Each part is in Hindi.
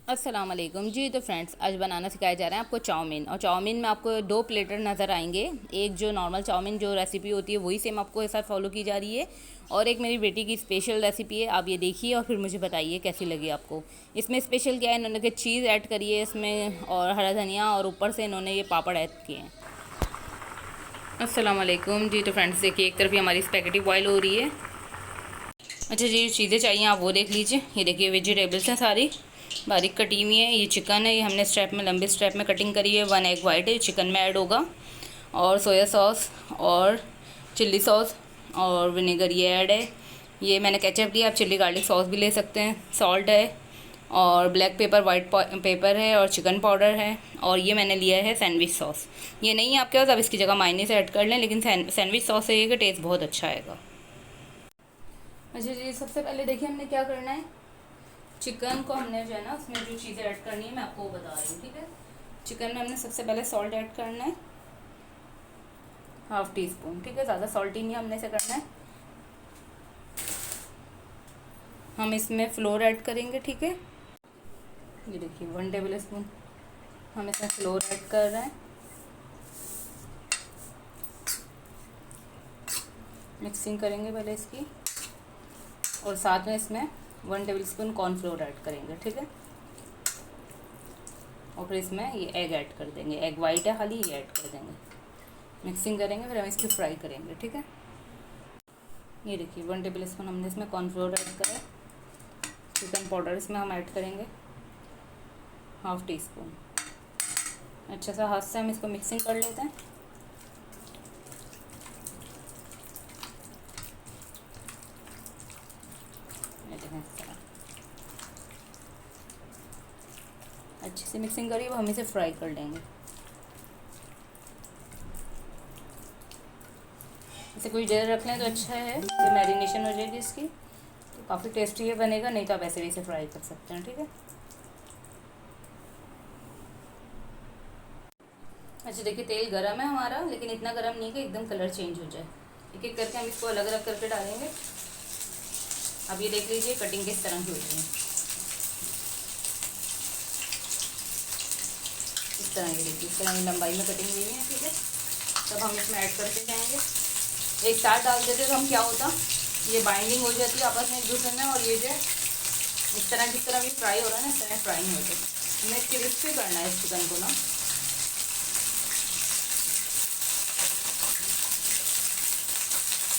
अस्सलाम वालेकुम जी। तो फ्रेंड्स, आज बनाना सिखाया जा रहा है आपको चाउमीन। और चाउमीन में आपको दो प्लेटर नज़र आएंगे। एक जो नॉर्मल चाउमीन जो रेसिपी होती है वही सेम आपको ऐसा फॉलो की जा रही है, और एक मेरी बेटी की स्पेशल रेसिपी है। आप ये देखिए और फिर मुझे बताइए कैसी लगी आपको। इसमें स्पेशल क्या है, इन्होंने चीज़ ऐड करी है इसमें, और हरा धनिया, और ऊपर से इन्होंने ये पापड़ ऐड किए हैं। अस्सलाम वालेकुम जी। तो फ्रेंड्स देखिए, एक तरफ ही हमारी स्पैगेटी बॉयल हो रही है। अच्छा जी, चीज़ें चाहिए आप वो देख लीजिए। ये देखिए वेजिटेबल्स हैं सारी बारीक कटी हुई है। ये चिकन है, ये हमने स्ट्रैप में लंबे स्ट्रैप में कटिंग करी है। 1 एग वाइट है, चिकन में ऐड होगा। और सोया सॉस और चिल्ली सॉस और विनेगर ये ऐड है। ये मैंने केचप लिया, आप चिल्ली गार्लिक सॉस भी ले सकते हैं। सॉल्ट है और ब्लैक पेपर, वाइट पेपर है, और चिकन पाउडर है। और ये मैंने लिया है सैंडविच सॉस। ये नहीं है आपके पास, आप इसकी जगह मायने ऐड कर लें, लेकिन सैंडविच सॉस से ये कि टेस्ट बहुत अच्छा आएगा। अच्छा जी, सबसे पहले देखिए हमने क्या करना है। चिकन को हमने जो है ना, उसमें जो चीज़ें ऐड करनी है मैं आपको वो बता रही हूँ, ठीक है। चिकन में हमने सबसे पहले सॉल्ट ऐड करना है, ½ टीस्पून, ठीक है। ज़्यादा सॉल्टी नहीं हमने इसे करना है। हम इसमें फ्लोर ऐड करेंगे, ठीक है। ये देखिए 1 टेबल स्पून हम इसमें फ्लोर ऐड कर रहे हैं। मिक्सिंग करेंगे पहले इसकी, और साथ में इसमें 1 टेबल स्पून कॉर्नफ्लोर ऐड करेंगे, ठीक है। और फिर इसमें ये एग ऐड कर देंगे। एग वाइट है खाली, ये ऐड कर देंगे। मिक्सिंग करेंगे, फिर हम इसकी फ्राई करेंगे, ठीक है। ये देखिए 1 टेबल स्पून हमने इसमें कॉर्नफ्लोर ऐड करा है। चिकन पाउडर इसमें हम ऐड करेंगे ½ टीस्पून। अच्छा सा हाथ से हम इसको मिक्सिंग कर लेते हैं। ये देखें इस तरह अच्छे से मिक्सिंग करिए। अब हम इसे फ्राई कर लेंगे। इसे कुछ देर रख लें तो अच्छा है, तो मैरिनेशन हो जाएगी इसकी, तो काफ़ी टेस्टी ये बनेगा। नहीं तो आप ऐसे भी इसे फ्राई कर सकते हैं, ठीक है। अच्छा देखिए, तेल गरम है हमारा, लेकिन इतना गरम नहीं कि एकदम कलर चेंज हो जाए। एक एक करके हम इसको अलग अलग करके डालेंगे। अब ये देख लीजिए कटिंग किस तरह की हो रही है। इस तरह ये देखिए, इस तरह की लंबाई में कटिंग हुई है, ठीक है। तब हम इसमें ऐड करते जाएंगे। एक साथ डाल देते तो हम क्या होता, ये बाइंडिंग हो जाती है आपस में एक दूसरे में, और ये जो इस तरह जिस तरह भी फ्राई हो रहा है ना, इस तरह फ्राई नहीं होते। हमें क्रिस्पी करना है इस चिकन को ना।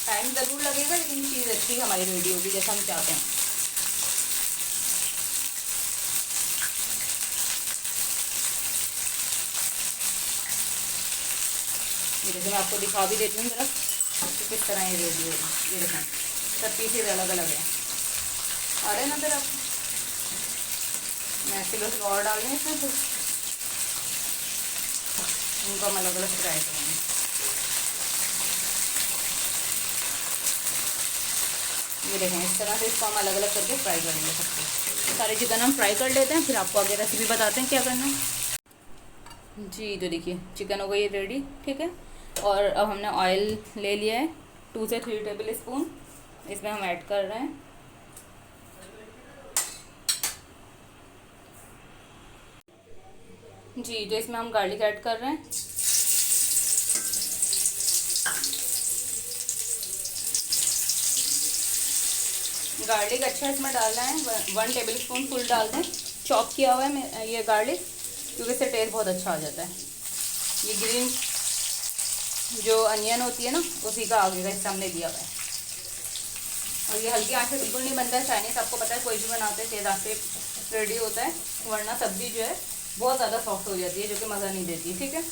टाइम ज़रूर लगेगा, लेकिन चीज़ अच्छी हमारी रेडी होगी जैसा हम चाहते हैं। ये देखिए, मैं आपको दिखा भी देती हूँ ज़रा कि किस तरह ये रेडी होगी। ये देखें सब पीसेज अलग अलग है, आ रहे हैं ना फिर आप। मैं किलो से और डाल दें इसमें, फिर इनको हम अलग अलग फ्राई करेंगे। ये देखें इस तरह से इसको हम अलग अलग करके फ्राई करेंगे सबको। सारे चिकन हम फ्राई कर लेते हैं, फिर आपको आगे रेसिपी बताते हैं क्या करना है। जी तो देखिए चिकन हो गई है रेडी, ठीक है। और अब हमने ऑयल ले लिया है 2 से 3 टेबल स्पून, इसमें हम ऐड कर रहे हैं। जी तो इसमें हम गार्लिक ऐड कर रहे हैं। गार्लिक अच्छा इसमें डालना है, 1 टेबल स्पून फुल डाल दें। चॉप किया हुआ है ये गार्लिक, क्योंकि इससे टेस्ट बहुत अच्छा आ जाता है। ये ग्रीन जो अनियन होती है ना, उसी का आगे का हिस्सा हमने दिया हुआ है। और ये हल्की आंच पे बिल्कुल नहीं बनता है चाइनीज़, आपको पता है कोई भी बनाते हैं तेज आंच पे रेडी होता है, वरना सब्ज़ी जो है बहुत ज़्यादा सॉफ्ट हो जाती है, जो कि मज़ा नहीं देती, ठीक है।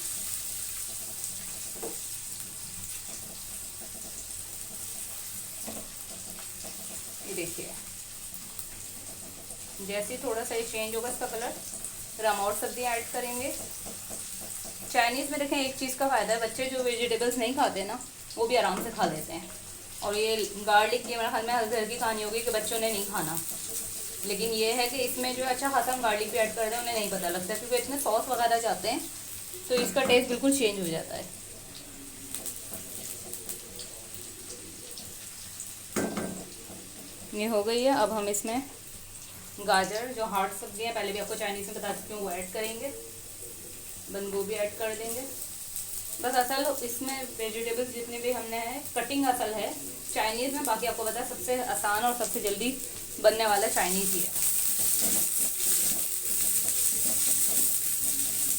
ये देखिए जैसे ही थोड़ा सा ये चेंज होगा इसका कलर, फिर हम और सब्जियाँ ऐड करेंगे। चाइनीज़ में देखें एक चीज़ का फ़ायदा है, बच्चे जो वेजिटेबल्स नहीं खाते ना, वो भी आराम से खा लेते हैं। और ये गार्लिक की मेरे ख्याल में हर घर की कहानी होगी कि बच्चों ने नहीं खाना, लेकिन ये है कि इसमें जो अच्छा खासा हम गार्लिक भी ऐड कर रहे हैं, उन्हें नहीं पता लगता, क्योंकि इसमें सॉस वगैरह जाते हैं तो इसका टेस्ट बिल्कुल चेंज हो जाता है। ये हो गई है। अब हम इसमें गाजर जो हार्ड सब्जी है, पहले भी आपको चाइनीज़ में बता चुकी हूँ, वो ऐड करेंगे। बंद गोभी ऐड कर देंगे। बस असल इसमें वेजिटेबल्स जितने भी हमने हैं, कटिंग असल है चाइनीज़ में। बाकी आपको पता है सबसे आसान और सबसे जल्दी बनने वाला चाइनीज़ ही है।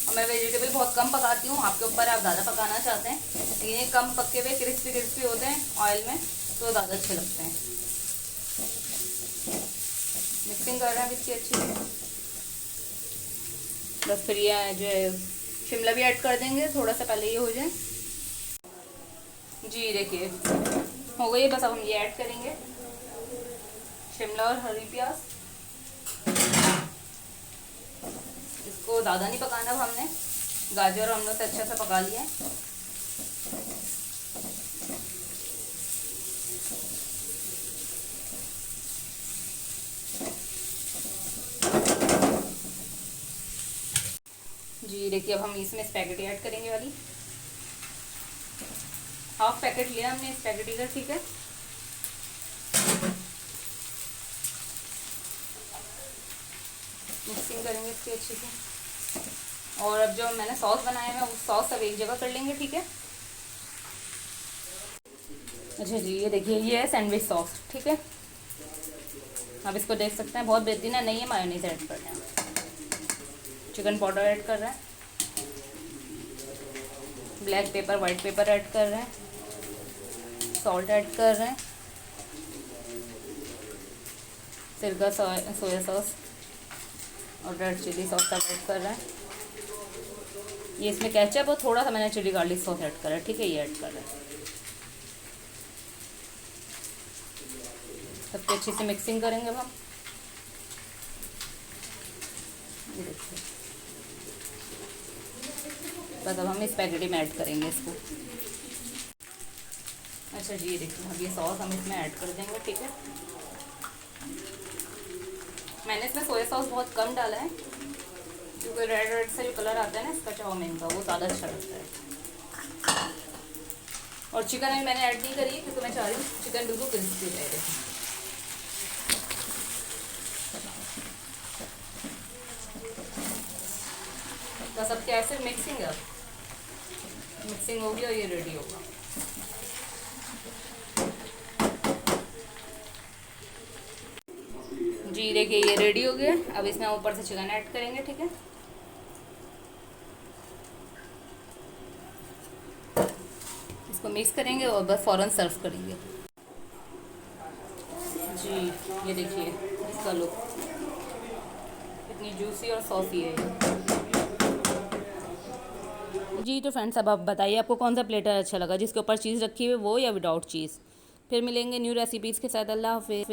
और मैं वेजिटेबल बहुत कम पकाती हूँ, आपके ऊपर आप ज़्यादा पकाना चाहते हैं, लेकिन ये कम पके हुए क्रिस्पी क्रिस्पी होते हैं ऑयल में तो ज़्यादा अच्छे लगते हैं। मिक्सिंग कर रहे हैं इसकी अच्छी से। बस फिर ये जो है शिमला भी ऐड कर देंगे थोड़ा सा पहले ये हो जाए। जी देखिए हो गई। बस अब हम ये ऐड करेंगे शिमला और हरी प्याज। इसको ज़्यादा नहीं पकाना, अब हमने गाजर और हम लोग से अच्छा सा पका लिया है। जी देखिए अब हम इसमें स्पैगेटी ऐड करेंगे वाली। हाफ पैकेट लिया हमने स्पैगेटी का, ठीक है। मिक्सिंग करेंगे इसकी अच्छी से। और अब जो मैंने सॉस बनाया है उस सॉस सब एक जगह कर लेंगे, ठीक है। अच्छा जी ये देखिए ये है सैंडविच सॉस, ठीक है। आप इसको देख सकते हैं, बहुत बेहतरीन है। नहीं है मायोनीज ऐड कर रहे हैं, चिकन पाउडर ऐड कर रहे हैं, black pepper white paper add कर रहे हैं, सॉल्ट ऐड कर रहे हैं, सिरका सोया सॉस और रेड चिली सॉस सब ऐड कर रहे हैं। ये इसमें केचप और थोड़ा सा मैंने चिली गार्लिक सॉस ऐड करा है, ठीक है। ये ऐड कर रहे हैं। सबकी अच्छी से मिक्सिंग करेंगे अब हम। ये देखिए बस अब हम स्पैगेटी में ऐड करेंगे इसको। अच्छा जी ये देखिए अब ये सॉस हम इसमें ऐड कर देंगे, ठीक है। मैंने इसमें सोया सॉस बहुत कम डाला है क्योंकि रेड रेड से जो कलर आता है ना इसका चाउमीन का, वो ज़्यादा अच्छा लगता है। और चिकन अभी मैंने ऐड नहीं करी है क्योंकि मैं चाह रही हूँ चिकन बिल्कुल क्रिस्पी रहे। तो सब क्या ऐसे मिक्सिंग है, मिक्सिंग होगी और ये रेडी होगा। जी देखिए ये रेडी हो गया। अब इसमें ऊपर से चिकन ऐड करेंगे, ठीक है। इसको मिक्स करेंगे और बस फ़ौरन सर्व करेंगे। जी ये देखिए इसका लुक इतनी जूसी और सॉसी है। जी तो फ्रेंड्स अब आप बताइए आपको कौन सा प्लेटर अच्छा लगा, जिसके ऊपर चीज़ रखी हुई है वो या विदाउट चीज़। फिर मिलेंगे न्यू रेसिपीज़ के साथ। अल्लाह हाफिज़।